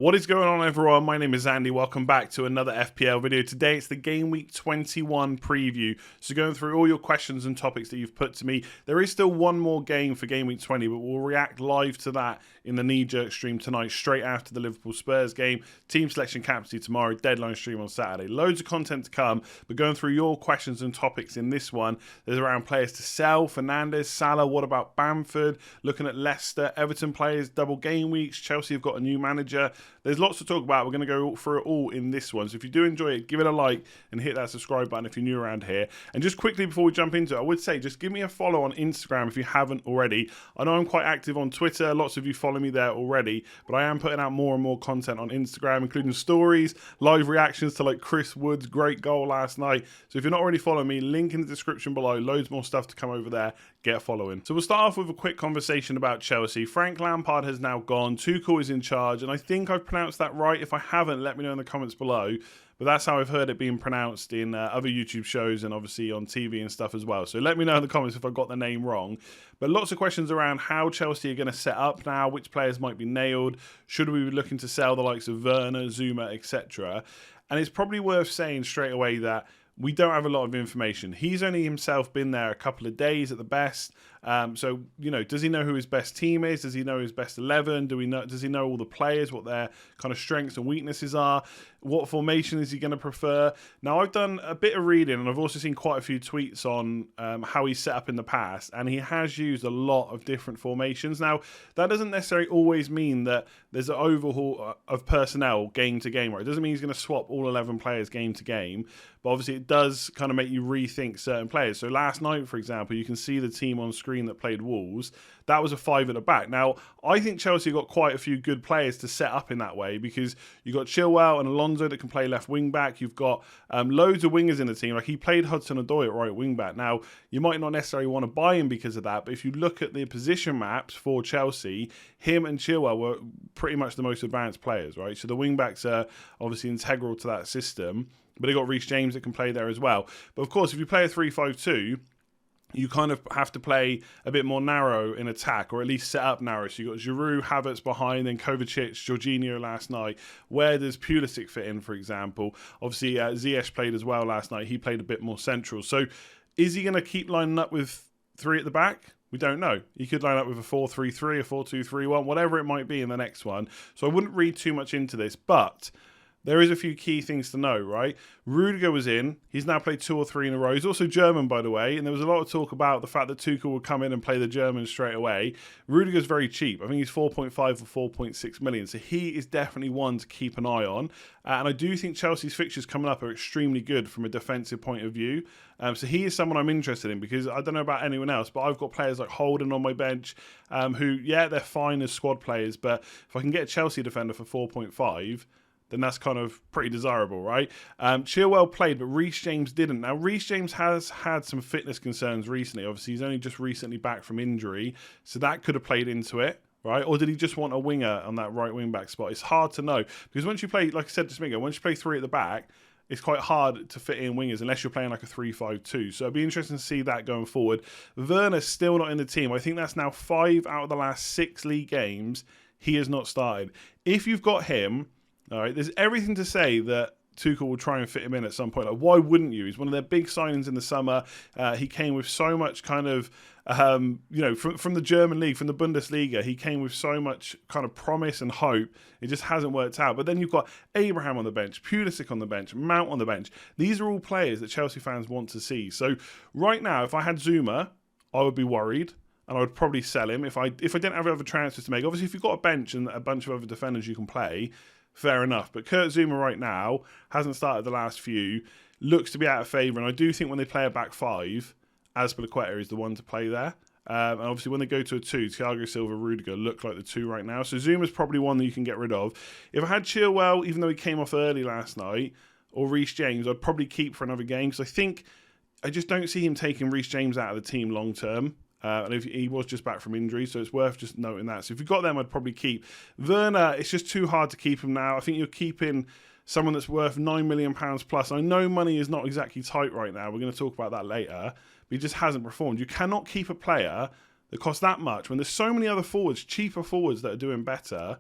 What is going on, everyone? My name is Andy. Welcome back to another FPL video. Today it's the Game Week 21 preview. So going through all your questions and topics that you've put to me. There is still one more game for Game Week 20, but we'll react live to that in the knee-jerk stream tonight, straight after the Liverpool Spurs game. Team selection capacity tomorrow, deadline stream on Saturday. Loads of content to come, but going through your questions and topics in this one, there's around players to sell, Fernandes, Salah, what about Bamford? Looking at Leicester, Everton players, double game weeks, Chelsea have got a new manager. There's lots to talk about. We're going to go through it all in this one. So if you do enjoy it, give it a like and hit that subscribe button if you're new around here. And just quickly before we jump into it, I would say just give me a follow on Instagram if you haven't already. I know I'm quite active on Twitter. Lots of you follow me there already. But I am putting out more and more content on Instagram, including stories, live reactions to like Chris Wood's great goal last night. So if you're not already following me, link in the description below. Loads more stuff to come over there. Get following. So we'll start off with a quick conversation about Chelsea. Frank Lampard has now gone. Tuchel is in charge. And I think I've pronounced that right. If I haven't, let me know in the comments below. But that's how I've heard it being pronounced in other YouTube shows and obviously on TV and stuff as well. So let me know in the comments if I got the name wrong. But lots of questions around how Chelsea are going to set up now, which players might be nailed, should we be looking to sell the likes of Werner, Zuma, etc. And it's probably worth saying straight away that we don't have a lot of information. He's only himself been there a couple of days at the best. So, you know, does he know who his best team is? Does he know his best 11? Does he know all the players, what their kind of strengths and weaknesses are? What formation is he going to prefer? Now, I've done a bit of reading and I've also seen quite a few tweets on how he's set up in the past. And he has used a lot of different formations. Now, that doesn't necessarily always mean that there's an overhaul of personnel game to game, right? It doesn't mean he's going to swap all 11 players game to game. But obviously, it does kind of make you rethink certain players. So last night, for example, you can see the team on screen that played Wolves. That was a 5 at the back. Now, I think Chelsea got quite a few good players to set up in that way because you've got Chilwell and Alonso that can play left wing back. You've got loads of wingers in the team. Like he played Hudson-Odoi at right wing back. Now, you might not necessarily want to buy him because of that, but if you look at the position maps for Chelsea, him and Chilwell were pretty much the most advanced players, right? So the wing backs are obviously integral to that system. But they got Reece James that can play there as well. But of course, if you play a 3-5-2, you kind of have to play a bit more narrow in attack, or at least set up narrow. So you've got Giroud, Havertz behind, then Kovacic, Jorginho last night. Where does Pulisic fit in, for example? Obviously, Ziyech played as well last night. He played a bit more central. So is he going to keep lining up with 3 at the back? We don't know. He could line up with a 4-3-3, a 4-2-3-1, whatever it might be in the next one. So I wouldn't read too much into this, but there is a few key things to know, right? Rudiger was in. He's now played 2 or 3 in a row. He's also German, by the way, and there was a lot of talk about the fact that Tuchel would come in and play the Germans straight away. Rudiger's very cheap. I think he's 4.5 or 4.6 million, so he is definitely one to keep an eye on. And I do think Chelsea's fixtures coming up are extremely good from a defensive point of view. So he is someone I'm interested in because I don't know about anyone else, but I've got players like Holden on my bench who, yeah, they're fine as squad players, but if I can get a Chelsea defender for 4.5, then that's kind of pretty desirable, right? Chilwell played, but Reece James didn't. Now, Reece James has had some fitness concerns recently. Obviously, he's only just recently back from injury, so that could have played into it, right? Or did he just want a winger on that right wing-back spot? It's hard to know, because once you play, like I said just a minute ago, once you play 3 at the back, it's quite hard to fit in wingers unless you're playing like a 3-5-2. So it'd be interesting to see that going forward. Werner's still not in the team. I think that's now 5 out of the last 6 league games he has not started. If you've got him, all right, there's everything to say that Tuchel will try and fit him in at some point. Like, why wouldn't you? He's one of their big signings in the summer. He came with so much kind of, you know, from the German league, from the Bundesliga, he came with so much kind of promise and hope. It just hasn't worked out. But then you've got Abraham on the bench, Pulisic on the bench, Mount on the bench. These are all players that Chelsea fans want to see. So right now, if I had Zuma, I would be worried. And I would probably sell him if I didn't have other transfers to make. Obviously, if you've got a bench and a bunch of other defenders you can play, fair enough. But Kurt Zuma right now hasn't started the last few, looks to be out of favour. And I do think when they play a back 5, Azpilicueta is the one to play there. And obviously when they go to a 2, Thiago Silva, Rudiger look like the 2 right now. So Zuma's probably one that you can get rid of. If I had Chilwell, even though he came off early last night, or Reece James, I'd probably keep for another game. Because I just don't see him taking Reece James out of the team long term. And if he was just back from injury, so it's worth just noting that. So if you've got them, I'd probably keep. Werner, it's just too hard to keep him now. I think you're keeping someone that's worth £9 million plus. I know money is not exactly tight right now. We're going to talk about that later. But he just hasn't performed. You cannot keep a player that costs that much when there's so many other forwards, cheaper forwards that are doing better.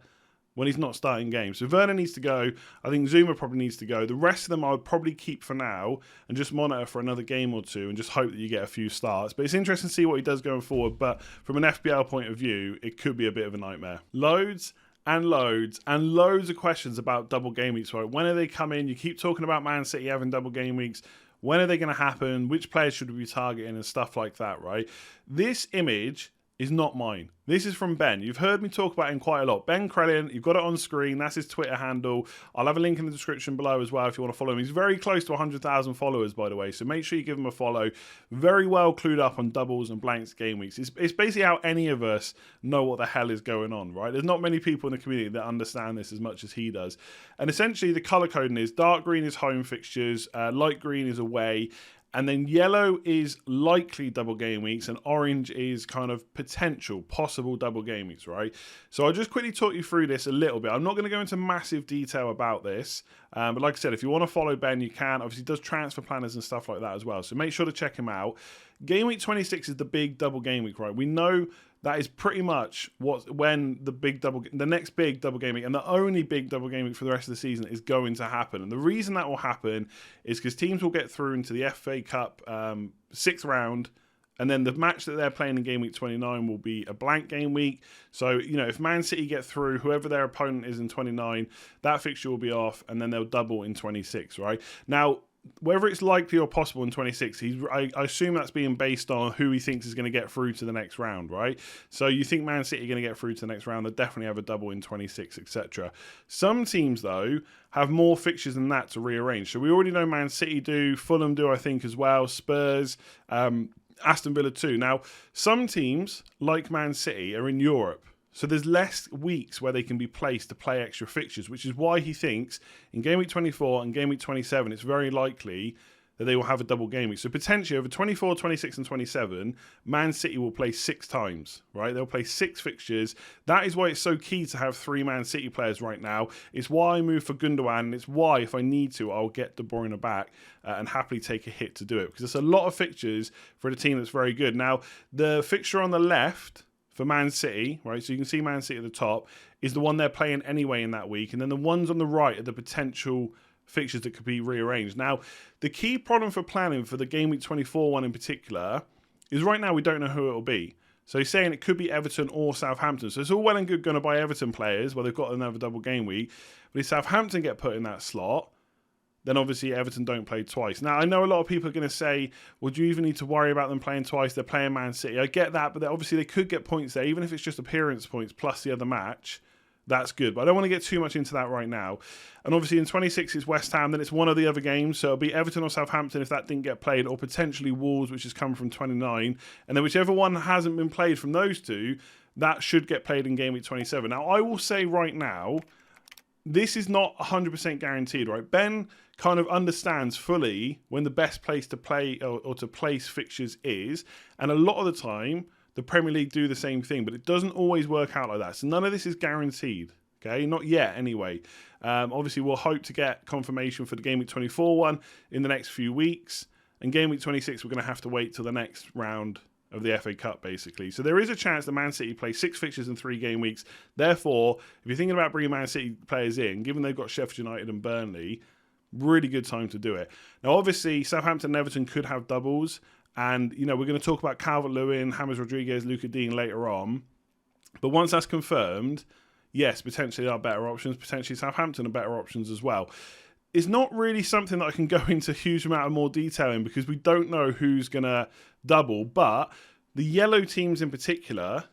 when he's not starting games. So Werner needs to go. I think Zuma probably needs to go. The rest of them I would probably keep for now and just monitor for another game or two and just hope that you get a few starts. But it's interesting to see what he does going forward. But from an FPL point of view, it could be a bit of a nightmare. Loads and loads and loads of questions about double game weeks. Right? When are they coming? You keep talking about Man City having double game weeks. When are they going to happen? Which players should we be targeting and stuff like that, right? This image is not mine. This is from Ben. You've heard me talk about him quite a lot. Ben Krellin, you've got it on screen. That's his Twitter handle. I'll have a link in the description below as well if you want to follow him. He's very close to 100,000 followers, by the way, so make sure you give him a follow. Very well clued up on doubles and blanks game weeks. It's basically how any of us know what the hell is going on, right? There's not many people in the community that understand this as much as he does. And essentially, the colour coding is dark green is home fixtures, light green is away, and then yellow is likely double game weeks and orange is kind of potential, possible double game weeks, right? So I'll just quickly talk you through this a little bit. I'm not going to go into massive detail about this, but like I said, if you want to follow Ben, you can. Obviously, he does transfer planners and stuff like that as well, so make sure to check him out. Game week 26 is the big double game week, right? We know that is pretty much when the next big double game week and the only big double game week for the rest of the season is going to happen. And the reason that will happen is because teams will get through into the FA Cup 6th round, and then the match that they're playing in game week 29 will be a blank game week. So, you know, if Man City get through, whoever their opponent is in 29, that fixture will be off, and then they'll double in 26, right? Now, whether it's likely or possible in 26, I assume that's being based on who he thinks is going to get through to the next round, right? So you think Man City are going to get through to the next round, they'll definitely have a double in 26, etc. Some teams, though, have more fixtures than that to rearrange. So we already know Man City do, Fulham do, I think, as well, Spurs, Aston Villa too. Now, some teams, like Man City, are in Europe. So there's less weeks where they can be placed to play extra fixtures, which is why he thinks in Game Week 24 and Game Week 27, it's very likely that they will have a double game week. So potentially over 24, 26 and 27, Man City will play 6 times, right? They'll play 6 fixtures. That is why it's so key to have 3 Man City players right now. It's why I move for Gundogan, and it's why, if I need to, I'll get De Bruyne back and happily take a hit to do it, because it's a lot of fixtures for the team that's very good. Now, the fixture on the left for Man City, right, so you can see Man City at the top, is the one they're playing anyway in that week. And then the ones on the right are the potential fixtures that could be rearranged. Now, the key problem for planning for the Game Week 24 one in particular is right now we don't know who it will be. So he's saying it could be Everton or Southampton. So it's all well and good going to buy Everton players, well, they've got another double game week. But if Southampton get put in that slot, then obviously Everton don't play twice. Now, I know a lot of people are going to say, well, do you even need to worry about them playing twice? They're playing Man City. I get that, but obviously they could get points there, even if it's just appearance points plus the other match. That's good, but I don't want to get too much into that right now. And obviously in 26 it's West Ham, then it's one of the other games, so it'll be Everton or Southampton if that didn't get played, or potentially Wolves, which has come from 29. And then whichever one hasn't been played from those two, that should get played in Game Week 27. Now, I will say right now, this is not 100% guaranteed, right? Ben kind of understands fully when the best place to play or to place fixtures is, and a lot of the time the Premier League do the same thing, but it doesn't always work out like that. So none of this is guaranteed, okay? Not yet, anyway. Obviously, we'll hope to get confirmation for the Game Week 24 one in the next few weeks, and Game Week 26 we're going to have to wait till the next round of the FA Cup, basically. So there is a chance that Man City play 6 fixtures in 3 game weeks. Therefore, if you're thinking about bringing Man City players in, given they've got Sheffield United and Burnley, really good time to do it. Now, obviously, Southampton and Everton could have doubles, and, you know, we're going to talk about Calvert-Lewin, James Rodriguez, Luca Dean later on. But once that's confirmed, yes, potentially there are better options. Potentially Southampton are better options as well. It's not really something that I can go into a huge amount of more detail in, because we don't know who's going to double, but the yellow teams in particular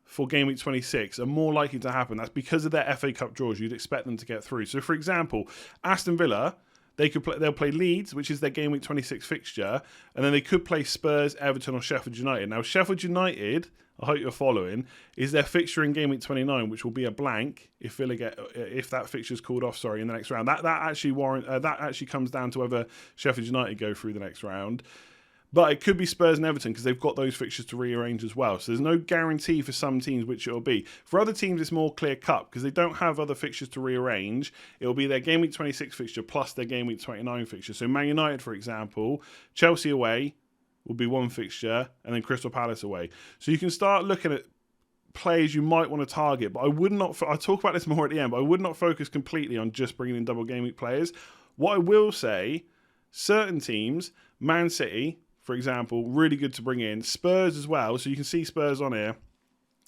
for Game Week 26 are more likely to happen. That's because of their FA Cup draws. You'd expect them to get through. So, for example, Aston Villa, they'll play Leeds, which is their Game Week 26 fixture, and then they could play Spurs, Everton, or Sheffield United. Now, Sheffield United, I hope you're following, is their fixture in Game Week 29, which will be a blank if that fixture's called off. In the next round. That actually comes down to whether Sheffield United go through the next round. But it could be Spurs and Everton because they've got those fixtures to rearrange as well. So there's no guarantee for some teams which it'll be. For other teams, it's more clear-cut because they don't have other fixtures to rearrange. It'll be their Game Week 26 fixture plus their Game Week 29 fixture. So Man United, for example, Chelsea away will be one fixture and then Crystal Palace away. So you can start looking at players you might want to target, but I would not. I'll talk about this more at the end, but I would not focus completely on just bringing in double game week players. What I will say, certain teams, Man City, for example, really good to bring in. Spurs as well, so you can see Spurs on here.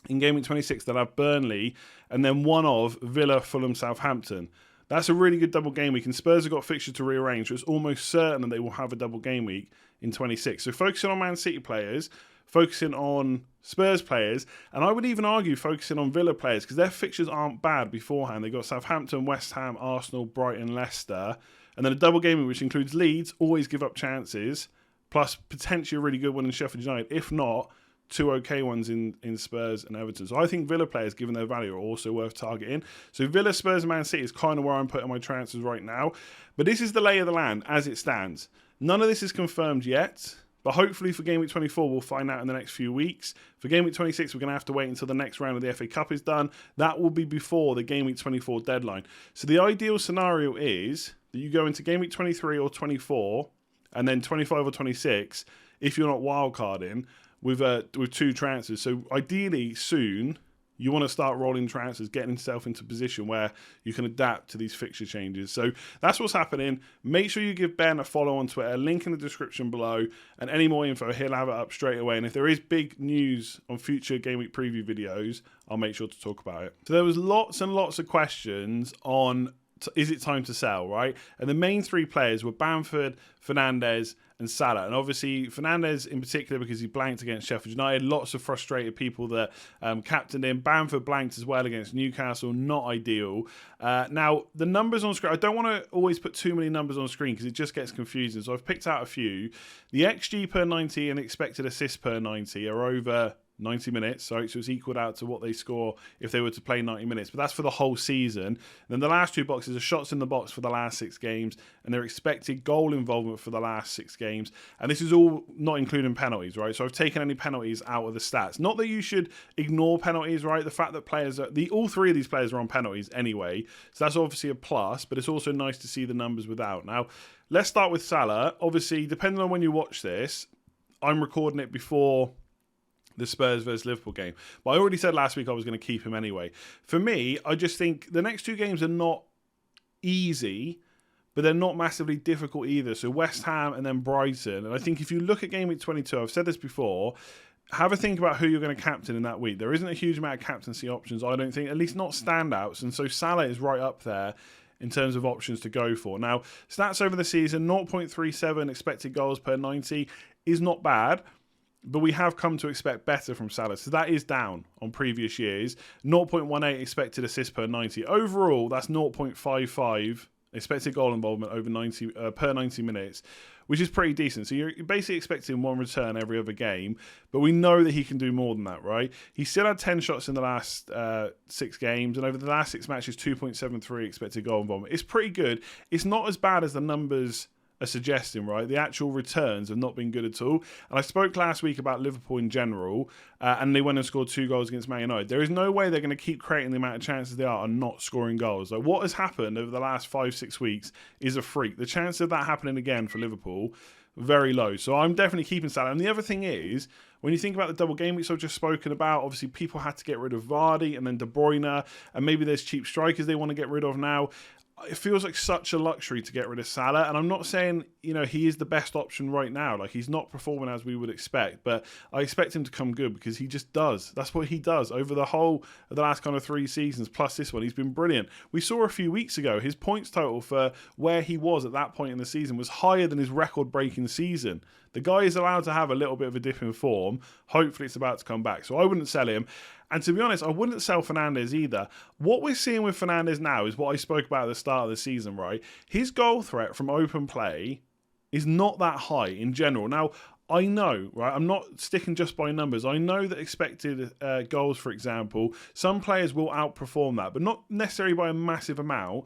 In Game Week 26, they'll have Burnley, and then one of Villa, Fulham, Southampton. That's a really good double game week, and Spurs have got fixture to rearrange, so it's almost certain that they will have a double game week in 26. So focusing on Man City players, focusing on Spurs players, and I would even argue focusing on Villa players, because their fixtures aren't bad beforehand. They've got Southampton, West Ham, Arsenal, Brighton, Leicester, and then a double game week, which includes Leeds, always give up chances, plus potentially a really good one in Sheffield United. If not, two okay ones in Spurs and Everton. So I think Villa players, given their value, are also worth targeting. So Villa, Spurs, and Man City is kind of where I'm putting my transfers right now. But this is the lay of the land as it stands. None of this is confirmed yet, but hopefully for Game Week 24, we'll find out in the next few weeks. For Game Week 26, we're going to have to wait until the next round of the FA Cup is done. That will be before the Game Week 24 deadline. So the ideal scenario is that you go into Game Week 23 or 24, and then 25 or 26, if you're not wildcarding, with two transfers. So ideally soon, you want to start rolling transfers, getting yourself into a position where you can adapt to these fixture changes. So that's what's happening. Make sure you give Ben a follow on Twitter, link in the description below, and any more info, he'll have it up straight away. And if there is big news on future Game Week preview videos, I'll make sure to talk about it. So there was lots and lots of questions on, is it time to sell, right? And the main three players were Bamford, Fernandes, and Salah. And obviously, Fernandes in particular, because he blanked against Sheffield United. Lots of frustrated people that captained him. Bamford blanked as well against Newcastle. Not ideal. Now, the numbers on screen, I don't want to always put too many numbers on screen because it just gets confusing. So I've picked out a few. The XG per 90 and expected assists per 90 are over 90 minutes, so it's equaled out to what they score if they were to play 90 minutes. But that's for the whole season. And then the last two boxes are shots in the box for the last 6 games, and their expected goal involvement for the last 6 games. And this is all not including penalties, right? So I've taken any penalties out of the stats. Not that you should ignore penalties, right? The fact that players are, all three of these players are on penalties anyway, so that's obviously a plus, but it's also nice to see the numbers without. Now, let's start with Salah. Obviously, depending on when you watch this, I'm recording it before the Spurs versus Liverpool game. But I already said last week I was going to keep him anyway. For me, I just think the next 2 games are not easy, but they're not massively difficult either. So West Ham and then Brighton. And I think if you look at Game Week 22, I've said this before, have a think about who you're going to captain in that week. There isn't a huge amount of captaincy options, I don't think, at least not standouts. And so Salah is right up there in terms of options to go for. Now, stats over the season, 0.37 expected goals per 90 is not bad, but we have come to expect better from Salah. So that is down on previous years. 0.18 expected assists per 90. Overall, that's 0.55 expected goal involvement over 90 per 90 minutes, which is pretty decent. So you're basically expecting 1 return every other game, but we know that he can do more than that, right? He still had 10 shots in the last 6 games, and over the last 6 matches, 2.73 expected goal involvement. It's pretty good. It's not as bad as the numbers are suggesting, right? The actual returns have not been good at all. And I spoke last week about Liverpool in general, and they went and scored 2 goals against Man United. There is no way they're going to keep creating the amount of chances they are and not scoring goals. Like, what has happened over the last 5-6 weeks is a freak. The chance of that happening again for Liverpool, very low. So I'm definitely keeping Salah. And the other thing is, when you think about the double game weeks I've just spoken about, obviously people had to get rid of Vardy and then De Bruyne, and maybe there's cheap strikers they want to get rid of now. It feels like such a luxury to get rid of Salah, and I'm not saying, he is the best option right now. Like, he's not performing as we would expect, but I expect him to come good because he just does. That's what he does over the whole of the last kind of 3 seasons, plus this one. He's been brilliant. We saw a few weeks ago, his points total for where he was at that point in the season was higher than his record-breaking season. The guy is allowed to have a little bit of a dip in form. Hopefully it's about to come back. So I wouldn't sell him. And to be honest, I wouldn't sell Fernandes either. What we're seeing with Fernandes now is what I spoke about at the start of the season, right? His goal threat from open play is not that high in general. Now, I know, right? I'm not sticking just by numbers. I know that expected goals, for example, some players will outperform that, but not necessarily by a massive amount.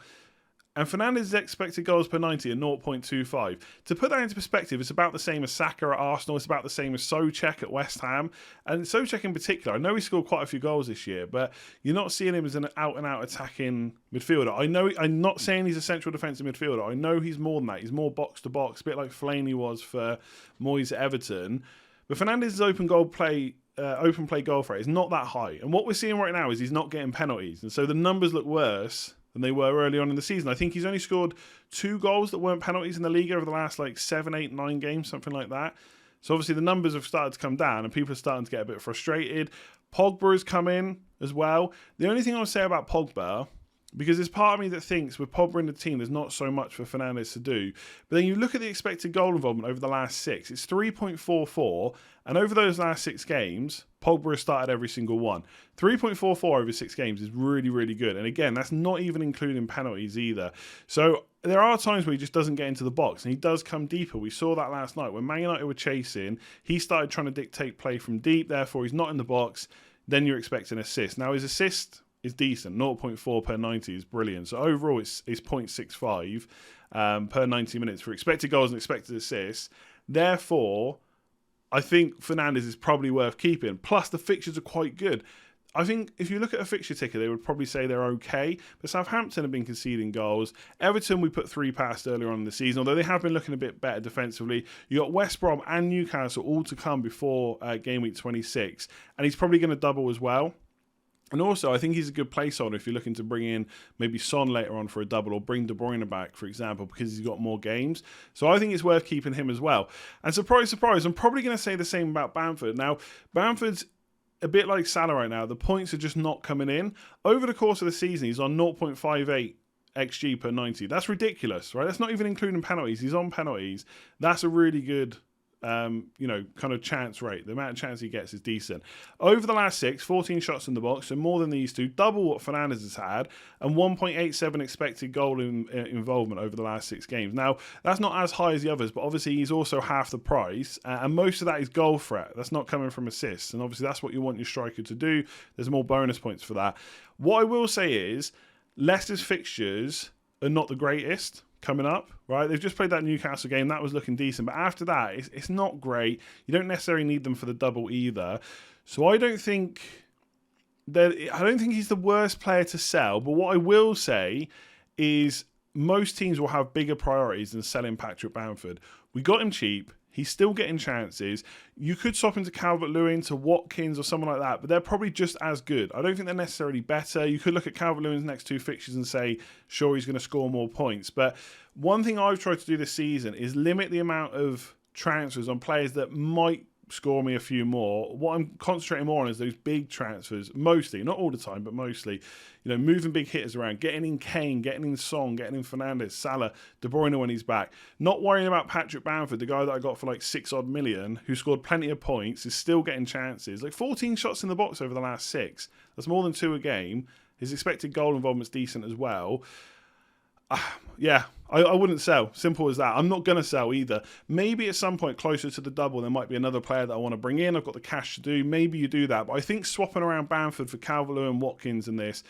And Fernandes' expected goals per 90 are 0.25. To put that into perspective, it's about the same as Saka at Arsenal. It's about the same as Souček at West Ham. And Souček in particular, I know he scored quite a few goals this year, but you're not seeing him as an out-and-out attacking midfielder. I know, I'm not saying he's a central defensive midfielder. I know he's more than that. He's more box-to-box, a bit like Fellaini was for Moyes at Everton. But Fernandes' open goal play open play goal rate is not that high. And what we're seeing right now is he's not getting penalties. And so the numbers look worse than they were early on in the season. I think he's only scored 2 goals that weren't penalties in the league over the last 7, 8, 9 games, something like that. So obviously the numbers have started to come down and people are starting to get a bit frustrated. Pogba has come in as well. The only thing I would say about Pogba, because there's part of me that thinks with Pogba in the team, there's not so much for Fernandes to do. But then you look at the expected goal involvement over the last 6. It's 3.44. And over those last 6 games, Pogba has started every single one. 3.44 over 6 games is really, really good. And again, that's not even including penalties either. So there are times where he just doesn't get into the box. And he does come deeper. We saw that last night. When Man United were chasing, he started trying to dictate play from deep. Therefore, he's not in the box. Then you're expecting an assist. Now, his assist is decent. 0.4 per 90 is brilliant. So overall, it's 0.65 per 90 minutes for expected goals and expected assists. Therefore, I think Fernandes is probably worth keeping. Plus, the fixtures are quite good. I think if you look at a fixture ticker, they would probably say they're okay. But Southampton have been conceding goals. Everton, we put 3 past earlier on in the season, although they have been looking a bit better defensively. You got West Brom and Newcastle all to come before game week 26. And he's probably going to double as well. And also, I think he's a good placeholder if you're looking to bring in maybe Son later on for a double or bring De Bruyne back, for example, because he's got more games. So I think it's worth keeping him as well. And surprise, surprise, I'm probably going to say the same about Bamford. Now, Bamford's a bit like Salah right now. The points are just not coming in. Over the course of the season, he's on 0.58 XG per 90. That's ridiculous, right? That's not even including penalties. He's on penalties. That's a really good kind of chance rate. The amount of chance he gets is decent. Over the last 6, 14 shots in the box, so more than these two, double what Fernandes has had, and 1.87 expected goal involvement over the last 6 games. Now, that's not as high as the others, but obviously he's also half the price, and most of that is goal threat. That's not coming from assists, and obviously that's what you want your striker to do. There's more bonus points for that. What I will say is, Leicester's fixtures are not the greatest coming up, right? They've just played that Newcastle game. That was looking decent. But after that, it's not great. You don't necessarily need them for the double either. So I don't think he's the worst player to sell. But what I will say is most teams will have bigger priorities than selling Patrick Bamford. We got him cheap. He's still getting chances. You could swap into Calvert-Lewin, to Watkins or someone like that, but they're probably just as good. I don't think they're necessarily better. You could look at Calvert-Lewin's next 2 fixtures and say, sure, he's going to score more points. But one thing I've tried to do this season is limit the amount of transfers on players that might score me a few more. What I'm concentrating more on is those big transfers, mostly, not all the time, but mostly, moving big hitters around, getting in Kane, getting in Son, getting in Fernandes, Salah, De Bruyne when he's back. Not worrying about Patrick Bamford, the guy that I got for 6 odd million, who scored plenty of points, is still getting chances. 14 shots in the box over the last 6. That's more than 2 a game. His expected goal involvement's decent as well. I wouldn't sell. Simple as that. I'm not going to sell either. Maybe at some point closer to the double, there might be another player that I want to bring in. I've got the cash to do. Maybe you do that. But I think swapping around Bamford for Calvert-Lewin, Watkins in this,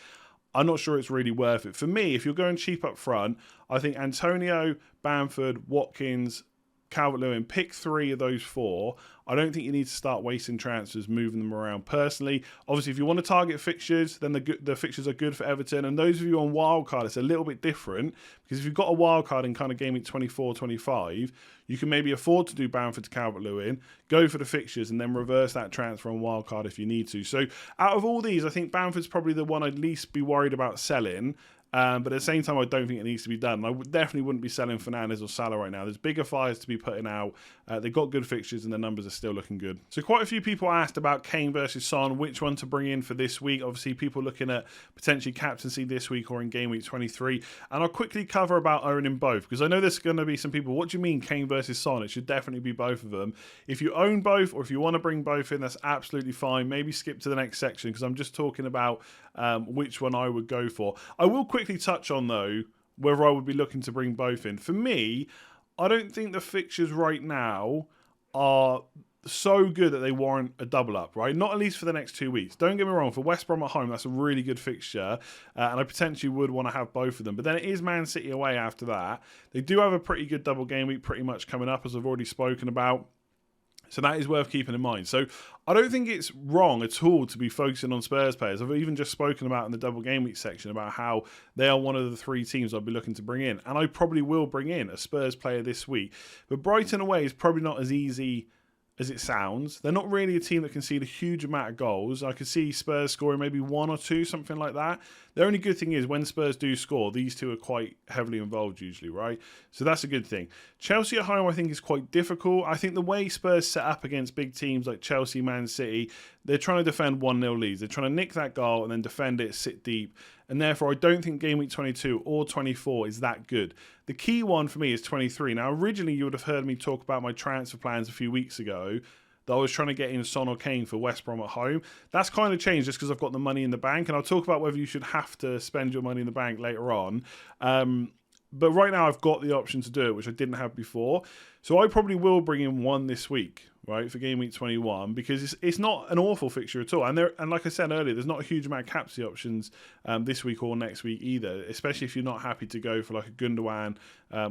I'm not sure it's really worth it. For me, if you're going cheap up front, I think Antonio, Bamford, Watkins, Calvert-Lewin, pick 3 of those 4. I don't think you need to start wasting transfers, moving them around personally. Obviously, if you want to target fixtures, then the fixtures are good for Everton. And those of you on wildcard, it's a little bit different because if you've got a wildcard in kind of game week 24, 25, you can maybe afford to do Bamford to Calvert-Lewin, go for the fixtures, and then reverse that transfer on wildcard if you need to. So out of all these, I think Bamford's probably the one I'd least be worried about selling. But at the same time, I don't think it needs to be done. I definitely wouldn't be selling Fernandes or Salah right now. There's bigger fires to be putting out. They've got good fixtures and the numbers are still looking good. So quite a few people asked about Kane versus Son, which one to bring in for this week. Obviously, people looking at potentially captaincy this week or in game week 23. And I'll quickly cover about owning both because I know there's going to be some people, what do you mean Kane versus Son? It should definitely be both of them. If you own both or if you want to bring both in, that's absolutely fine. Maybe skip to the next section because I'm just talking about which one I would go for. I will quickly touch on, though, whether I would be looking to bring both in. For me, I don't think the fixtures right now are so good that they warrant a double up, right? Not at least for the next 2 weeks. Don't get me wrong, for West Brom at home, that's a really good fixture, and I potentially would want to have both of them. But then it is Man City away after that. They do have a pretty good double game week pretty much coming up, as I've already spoken about. So that is worth keeping in mind. So I don't think it's wrong at all to be focusing on Spurs players. I've even just spoken about in the double game week section about how they are one of the 3 teams I'd be looking to bring in. And I probably will bring in a Spurs player this week. But Brighton away is probably not as easy as it sounds. They're not really a team that concede a huge amount of goals. I could see Spurs scoring maybe 1 or 2, something like that. The only good thing is when Spurs do score, these two are quite heavily involved usually, right? So that's a good thing. Chelsea at home, I think, is quite difficult. I think the way Spurs set up against big teams like Chelsea, Man City, they're trying to defend 1-0 leads. They're trying to nick that goal and then defend it, sit deep. And therefore, I don't think Game Week 22 or 24 is that good. The key one for me is 23. Now, originally, you would have heard me talk about my transfer plans a few weeks ago, that I was trying to get in Son or Kane for West Brom at home. That's kind of changed just because I've got the money in the bank. And I'll talk about whether you should have to spend your money in the bank later on. But right now, I've got the option to do it, which I didn't have before. So I probably will bring in one this week, right, for Game Week 21, because it's not an awful fixture at all. And like I said earlier, there's not a huge amount of capacity options this week or next week either, especially if you're not happy to go for like a Gundogan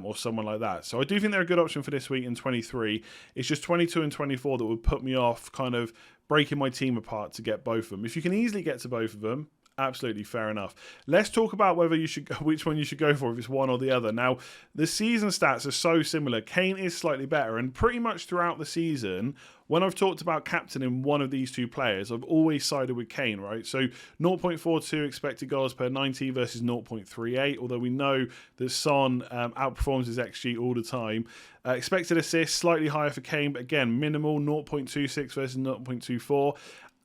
or someone like that. So I do think they're a good option for this week in 23. It's just 22 and 24 that would put me off kind of breaking my team apart to get both of them. If you can easily get to both of them, absolutely fair enough. Let's talk about whether you should go, which one you should go for, if it's one or the other. Now, the season stats are so similar. Kane is slightly better, and pretty much throughout the season, when I've talked about captaining one of these two players, I've always sided with Kane, right? So 0.42 expected goals per 90 versus 0.38, although we know that Son outperforms his XG all the time. Expected assists, slightly higher for Kane, but again, minimal, 0.26 versus 0.24.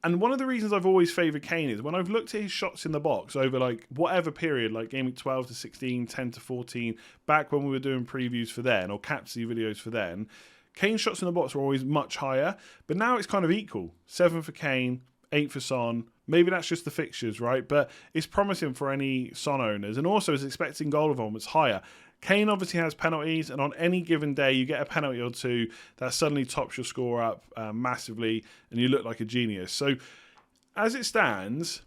And one of the reasons I've always favoured Kane is when I've looked at his shots in the box over like whatever period, like Game Week 12 to 16, 10 to 14, back when we were doing previews for then or captaincy videos for then, Kane's shots in the box were always much higher, but now it's kind of equal. 7 for Kane, 8 for Son. Maybe that's just the fixtures, right? But it's promising for any Son owners. And also his expected goal involvement's higher. Kane obviously has penalties, and on any given day, you get a penalty or two that suddenly tops your score up massively, and you look like a genius. So, as it stands,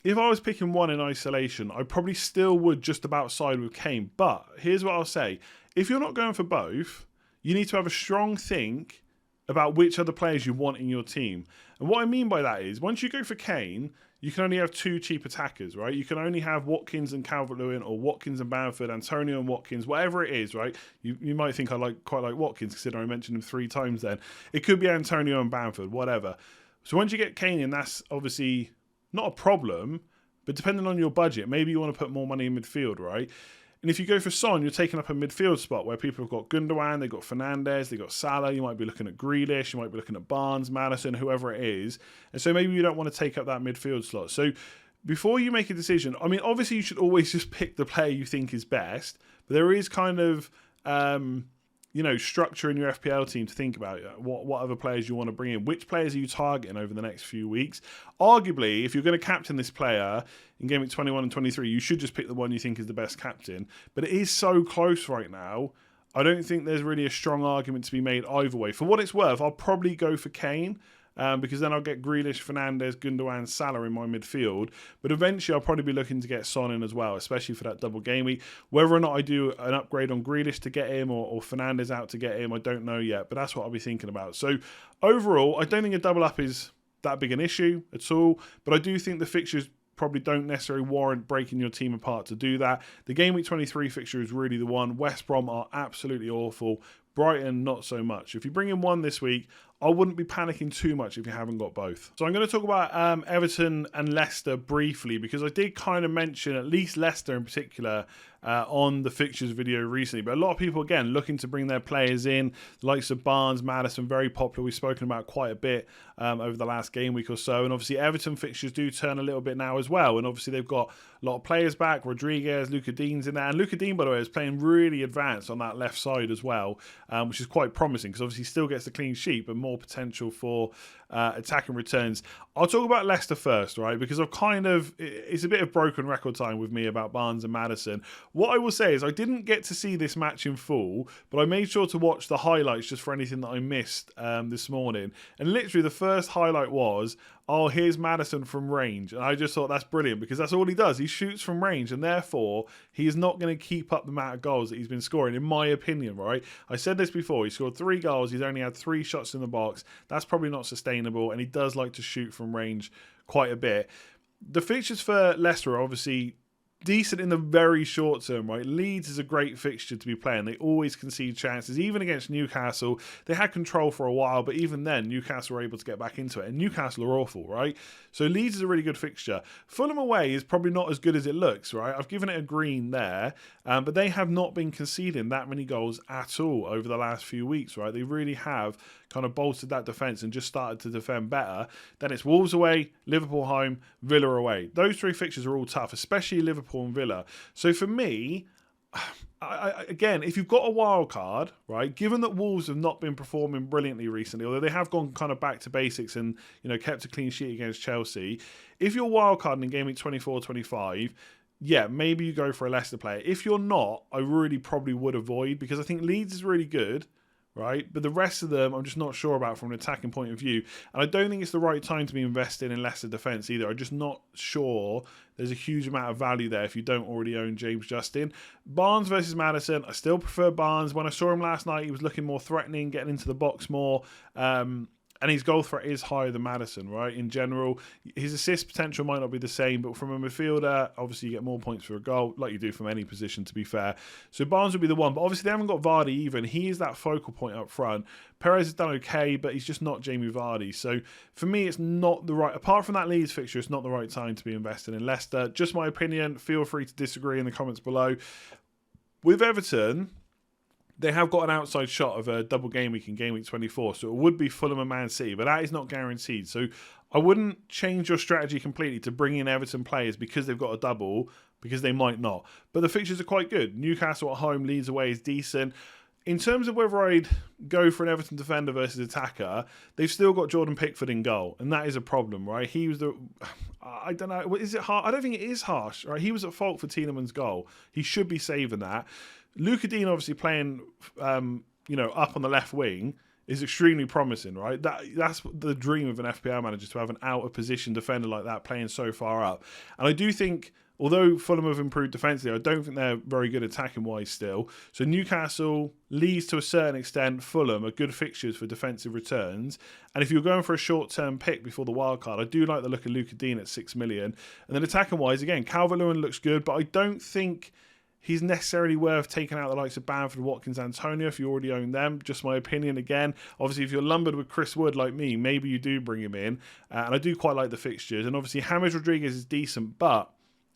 if I was picking one in isolation, I probably still would just about side with Kane. But here's what I'll say. If you're not going for both, you need to have a strong think about which other players you want in your team. And what I mean by that is, once you go for Kane, you can only have 2 cheap attackers, right? You can only have Watkins and Calvert-Lewin, or Watkins and Bamford, Antonio and Watkins, whatever it is, right? You might think I quite like Watkins, considering I mentioned him 3 times then. It could be Antonio and Bamford, whatever. So once you get Kane in, that's obviously not a problem, but depending on your budget, maybe you want to put more money in midfield, right? And if you go for Son, you're taking up a midfield spot where people have got Gundogan, they've got Fernandes, they've got Salah, you might be looking at Grealish, you might be looking at Barnes, Maddison, whoever it is. And so maybe you don't want to take up that midfield slot. So before you make a decision, I mean, obviously you should always just pick the player you think is best, but there is kind of, structure in your FPL team to think about what other players you want to bring in. Which players are you targeting over the next few weeks? Arguably, if you're going to captain this player in Game Week 21 and 23, you should just pick the one you think is the best captain. But it is so close right now, I don't think there's really a strong argument to be made either way. For what it's worth, I'll probably go for Kane, because then I'll get Grealish, Fernandes, Gundogan, Salah in my midfield. But eventually I'll probably be looking to get Son in as well, especially for that double game week. Whether or not I do an upgrade on Grealish to get him or Fernandes out to get him, I don't know yet. But that's what I'll be thinking about. So overall, I don't think a double up is that big an issue at all. But I do think the fixtures probably don't necessarily warrant breaking your team apart to do that. The Game Week 23 fixture is really the one. West Brom are absolutely awful. Brighton, not so much. If you bring in one this week, I wouldn't be panicking too much if you haven't got both. So I'm going to talk about Everton and Leicester briefly, because I did kind of mention at least Leicester in particular on the fixtures video recently. But a lot of people, again, looking to bring their players in. The likes of Barnes, Maddison, very popular. We've spoken about quite a bit over the last game week or so. And obviously Everton fixtures do turn a little bit now as well. And obviously they've got a lot of players back. Rodriguez, Luka Dean's in there. And Luka Dean, by the way, is playing really advanced on that left side as well, which is quite promising because obviously he still gets the clean sheet, but more potential for attacking returns. I'll talk about Leicester first, right? Because it's a bit of broken record time with me about Barnes and Maddison. What I will say is I didn't get to see this match in full, but I made sure to watch the highlights just for anything that I missed this morning. And literally the first highlight was, oh, here's Maddison from range. And I just thought that's brilliant because that's all he does. He shoots from range, and therefore he is not going to keep up the amount of goals that he's been scoring, in my opinion, right? I said this before. He scored 3 goals. He's only had 3 shots in the box. That's probably not sustainable, and he does like to shoot from range quite a bit. The fixtures for Leicester are obviously decent in the very short term, right? Leeds is a great fixture to be playing. They always concede chances. Even against Newcastle, they had control for a while, but even then, Newcastle were able to get back into it. And Newcastle are awful, right? So Leeds is a really good fixture. Fulham away is probably not as good as it looks, right? I've given it a green there, but they have not been conceding that many goals at all over the last few weeks, right? They really have kind of bolstered that defence and just started to defend better. Then it's Wolves away, Liverpool home, Villa away. Those three fixtures are all tough, especially Liverpool and Villa. So for me, again, if you've got a wild card, right, given that Wolves have not been performing brilliantly recently, although they have gone kind of back to basics and, kept a clean sheet against Chelsea, if you're wild carding in Game Week 24-25, yeah, maybe you go for a Leicester player. If you're not, I really probably would avoid, because I think Leeds is really good, right? But the rest of them, I'm just not sure about from an attacking point of view. And I don't think it's the right time to be investing in Leicester defence either. I'm just not sure there's a huge amount of value there if you don't already own James Justin. Barnes versus Maddison, I still prefer Barnes. When I saw him last night, he was looking more threatening, getting into the box more. And his goal threat is higher than Maddison, right? In general, his assist potential might not be the same, but from a midfielder, obviously you get more points for a goal, like you do from any position, to be fair. So Barnes would be the one, but obviously they haven't got Vardy either, and he is that focal point up front. Perez has done okay, but he's just not Jamie Vardy. So for me, it's not the right, apart from that Leeds fixture, it's not the right time to be investing in Leicester. Just my opinion. Feel free to disagree in the comments below. With Everton, they have got an outside shot of a double game week in Game Week 24, so it would be Fulham and Man City, but that is not guaranteed. So I wouldn't change your strategy completely to bring in Everton players because they've got a double, because they might not. But the fixtures are quite good. Newcastle at home, Leeds away is decent. In terms of whether I'd go for an Everton defender versus attacker, they've still got Jordan Pickford in goal, and that is a problem, right? He was I don't know, is it harsh? I don't think it is harsh, right? He was at fault for Tielemans' goal. He should be saving that. Luka Dean obviously playing, up on the left wing is extremely promising, right? That's the dream of an FPL manager, to have an out-of-position defender like that playing so far up. And I do think, although Fulham have improved defensively, I don't think they're very good attacking-wise still. So Newcastle, Leeds to a certain extent, Fulham are good fixtures for defensive returns. And if you're going for a short-term pick before the wild card, I do like the look of Luka Dean at 6 million. And then attacking-wise, again, Calvert-Lewin looks good, but I don't think he's necessarily worth taking out the likes of Bamford, Watkins, Antonio if you already own them. Just my opinion again. Obviously, if you're lumbered with Chris Wood like me, maybe you do bring him in. And I do quite like the fixtures. And obviously, James Rodriguez is decent, but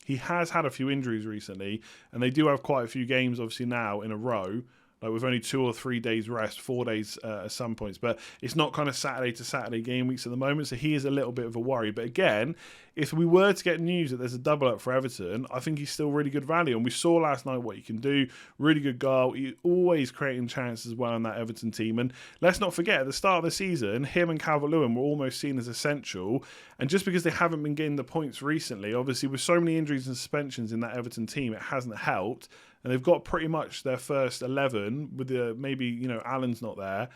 he has had a few injuries recently. And they do have quite a few games, obviously, now in a row. Like with only 2 or 3 days rest, 4 days at some points. But it's not kind of Saturday to Saturday game weeks at the moment. So he is a little bit of a worry. But again, if we were to get news that there's a double up for Everton, I think he's still really good value. And we saw last night what he can do. Really good goal. He's always creating chances as well in that Everton team. And let's not forget, at the start of the season, him and Calvert-Lewin were almost seen as essential. And just because they haven't been getting the points recently, obviously with so many injuries and suspensions in that Everton team, it hasn't helped. And they've got pretty much their first 11 with maybe, Allen's not there,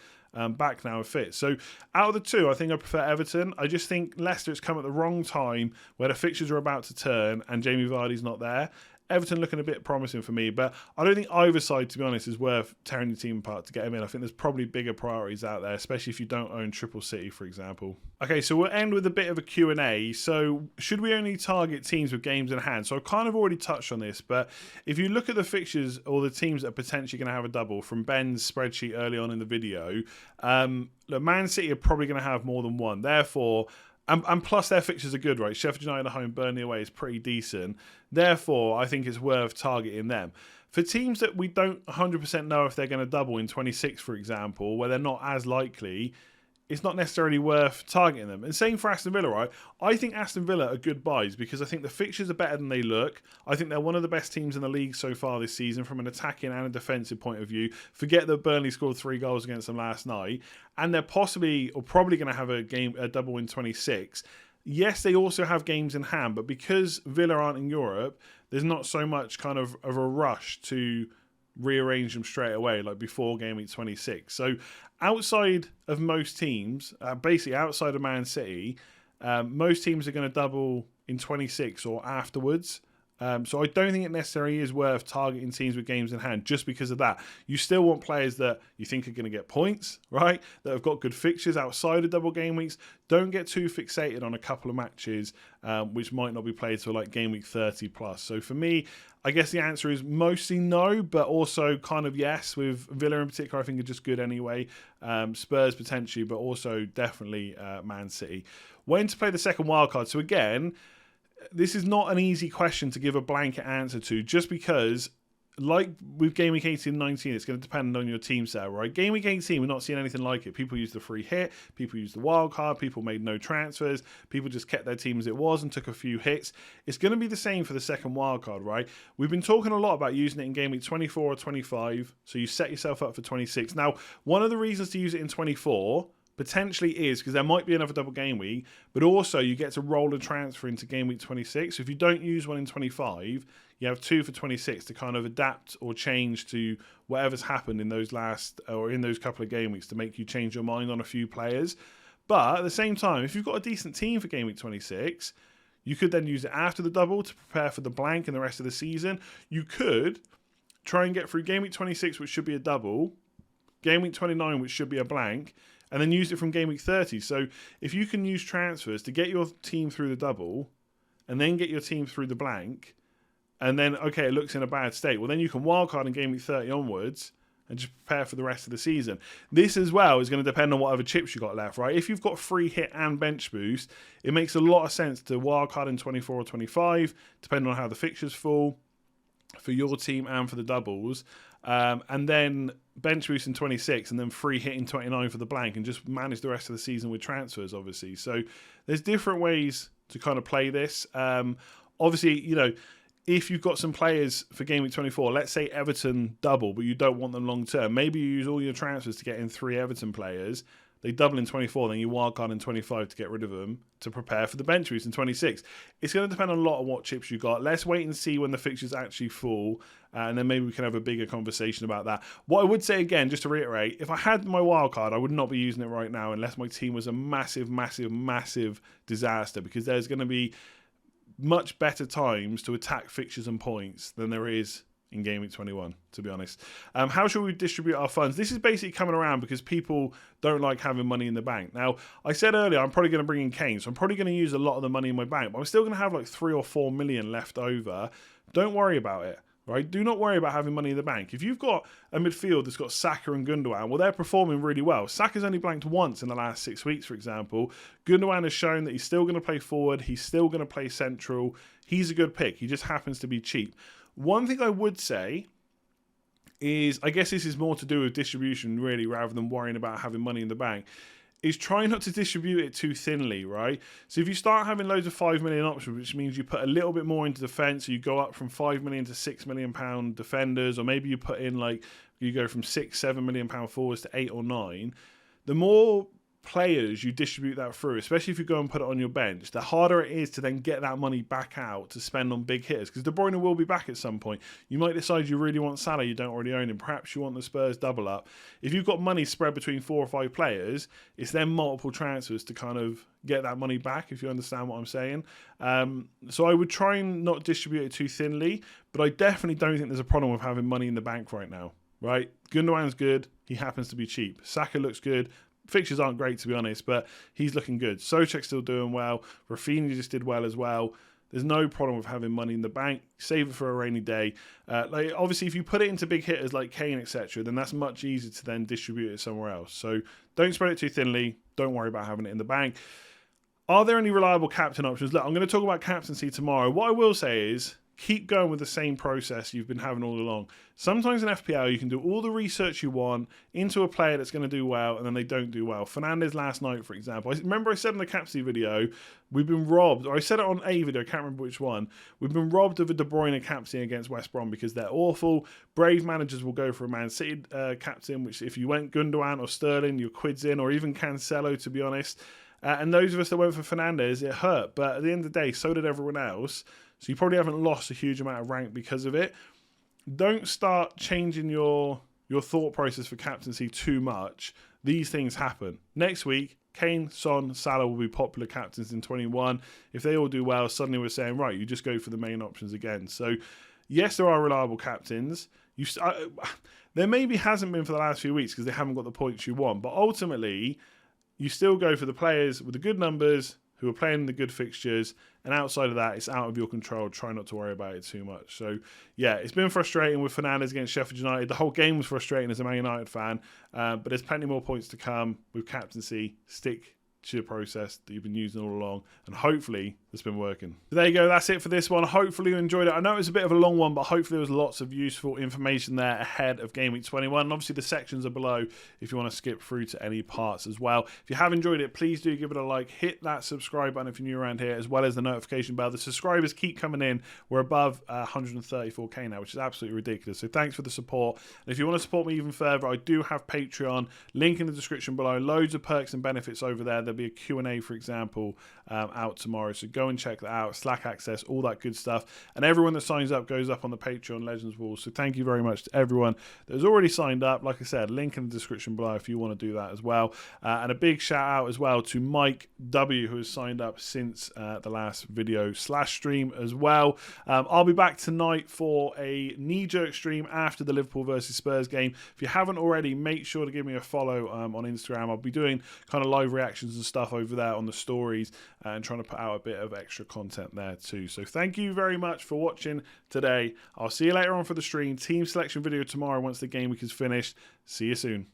back now fit. So out of the two, I think I prefer Everton. I just think Leicester has come at the wrong time where the fixtures are about to turn and Jamie Vardy's not there. Everton looking a bit promising for me, but I don't think either side, to be honest, is worth tearing the team apart to get him in. I think there's probably bigger priorities out there, especially if you don't own Triple City, for example. Okay, so we'll end with a bit of a Q&A. So should we only target teams with games in hand? So I've kind of already touched on this, but if you look at the fixtures or the teams that are potentially going to have a double from Ben's spreadsheet early on in the video, look, Man City are probably going to have more than one. Therefore, and plus their fixtures are good, right? Sheffield United at home, Burnley away is pretty decent. Therefore, I think it's worth targeting them. For teams that we don't 100% know if they're going to double in 26, for example, where they're not as likely, it's not necessarily worth targeting them. And same for Aston Villa, right? I think Aston Villa are good buys because I think the fixtures are better than they look. I think they're one of the best teams in the league so far this season from an attacking and a defensive point of view. Forget that Burnley scored 3 goals against them last night. And they're possibly or probably going to have a double in 26. Yes, they also have games in hand, but because Villa aren't in Europe, there's not so much kind of a rush to rearrange them straight away, like before Game Week 26. So outside of most teams, basically outside of Man City, most teams are going to double in 26 or afterwards. So I don't think it necessarily is worth targeting teams with games in hand just because of that. You still want players that you think are going to get points, right? That have got good fixtures outside of double game weeks. Don't get too fixated on a couple of matches which might not be played till like game week 30 plus. So for me, I guess the answer is mostly no, but also kind of yes. With Villa in particular, I think are just good anyway. Spurs potentially, but also definitely Man City. When to play the second wildcard? So again, this is not an easy question to give a blanket answer to, just because, like with Game Week 18 and 19, it's going to depend on your team set, right? Game Week 18, we're not seeing anything like it. People used the free hit, people used the wild card, people made no transfers, people just kept their team as it was and took a few hits. It's going to be the same for the second wild card, right? We've been talking a lot about using it in Game Week 24 or 25, so you set yourself up for 26. Now, one of the reasons to use it in 24 potentially is because there might be another double game week, but also you get to roll a transfer into game week 26. So if you don't use one in 25, you have 2 for 26 to kind of adapt or change to whatever's happened in those couple of game weeks to make you change your mind on a few players. But at the same time, if you've got a decent team for game week 26, you could then use it after the double to prepare for the blank and the rest of the season. You could try and get through game week 26, which should be a double, game week 29, which should be a blank, and then use it from game week 30. So if you can use transfers to get your team through the double and then get your team through the blank, and then, okay, it looks in a bad state, well, then you can wildcard in game week 30 onwards and just prepare for the rest of the season. This as well is going to depend on what other chips you got left, right? If you've got free hit and bench boost, it makes a lot of sense to wildcard in 24 or 25, depending on how the fixtures fall for your team and for the doubles. And then bench boost in 26 and then free hit in 29 for the blank, and just manage the rest of the season with transfers, obviously. So there's different ways to kind of play this. Obviously, you know, if you've got some players for game week 24, let's say Everton double, but you don't want them long term, maybe you use all your transfers to get in 3 Everton players. They double in 24, then you wildcard in 25 to get rid of them to prepare for the bench boost in 26. It's going to depend on a lot of what chips you got. Let's wait and see when the fixtures actually fall, and then maybe we can have a bigger conversation about that. What I would say again, just to reiterate, if I had my wildcard, I would not be using it right now unless my team was a massive, massive, massive disaster, because there's going to be much better times to attack fixtures and points than there is in Game Week 21, to be honest. How should we distribute our funds? This is basically coming around because people don't like having money in the bank. Now, I said earlier, I'm probably going to bring in Kane, so I'm probably going to use a lot of the money in my bank, but I'm still going to have like 3 or 4 million left over. Don't worry about it, right? Do not worry about having money in the bank. If you've got a midfield that's got Saka and Gundogan, well, they're performing really well. Saka's only blanked once in the last 6 weeks, for example. Gundogan has shown that he's still going to play forward. He's still going to play central. He's a good pick. He just happens to be cheap. One thing I would say is, I guess this is more to do with distribution really, rather than worrying about having money in the bank, is try not to distribute it too thinly, right? So if you start having loads of 5 million options, which means you put a little bit more into defence, so you go up from 5 million to £6 million defenders, or maybe you put in like, you go from £6-7 million forwards to 8 or 9, the more players you distribute that through, especially if you go and put it on your bench, the harder it is to then get that money back out to spend on big hitters, because De Bruyne will be back at some point. You might decide you really want Salah, you don't already own him. Perhaps you want the Spurs double up. If you've got money spread between 4 or 5 players, it's then multiple transfers to kind of get that money back, if you understand what I'm saying. So I would try and not distribute it too thinly, but I definitely don't think there's a problem with having money in the bank right now, right? Gundogan's good. He happens to be cheap. Saka looks good. Fixtures aren't great, to be honest, but he's looking good. Souček's still doing well. Rafinha just did well as well. There's no problem with having money in the bank. Save it for a rainy day. Like obviously, if you put it into big hitters like Kane, etc., then that's much easier to then distribute it somewhere else. So don't spread it too thinly. Don't worry about having it in the bank. Are there any reliable captain options? Look, I'm going to talk about captaincy tomorrow. What I will say is, keep going with the same process you've been having all along. Sometimes in FPL, you can do all the research you want into a player that's going to do well, and then they don't do well. Fernandes last night, for example. Remember I said in the captaincy video, we've been robbed, or I said it on a video, I can't remember which one. We've been robbed of a De Bruyne captaincy against West Brom because they're awful. Brave managers will go for a Man City captain, which if you went Gundogan or Sterling, your quid's in, or even Cancelo, to be honest. And those of us that went for Fernandes, it hurt. But at the end of the day, so did everyone else. So you probably haven't lost a huge amount of rank because of it. Don't start changing your thought process for captaincy too much. These things happen. Next week, Kane, Son, Salah will be popular captains in 21. If they all do well, suddenly we're saying, right, you just go for the main options again. So, yes, there are reliable captains. There maybe hasn't been for the last few weeks because they haven't got the points you want. But ultimately, you still go for the players with the good numbers who are playing the good fixtures. And outside of that, it's out of your control. Try not to worry about it too much. So, yeah, it's been frustrating with Fernandes against Sheffield United. The whole game was frustrating as a Man United fan. But there's plenty more points to come with captaincy. Stick to the process that you've been using all along, and hopefully it's been working. So there you go, that's it for this one. Hopefully you enjoyed it. I know it was a bit of a long one, but hopefully there was lots of useful information there ahead of Game Week 21. And obviously the sections are below if you want to skip through to any parts as well. If you have enjoyed it, please do give it a like, hit that subscribe button if you're new around here, as well as the notification bell. The subscribers keep coming in. We're above 134k now, which is absolutely ridiculous. So thanks for the support. And if you want to support me even further, I do have Patreon, link in the description below. Loads of perks and benefits over there. There'll be a Q&A, for example, out tomorrow. So go and check that out. Slack access, all that good stuff. And everyone that signs up goes up on the Patreon Legends wall. So thank you very much to everyone that has already signed up. Like I said, link in the description below if you want to do that as well. And a big shout out as well to Mike W, who has signed up since the last video / stream as well. I'll be back tonight for a knee-jerk stream after the Liverpool versus Spurs game. If you haven't already, make sure to give me a follow on Instagram. I'll be doing kind of live reactions and stuff over there on the stories and trying to put out a bit of extra content there too. So thank you very much for watching today. I'll see you later on for the stream. Team selection video tomorrow once the game week is finished. See you soon.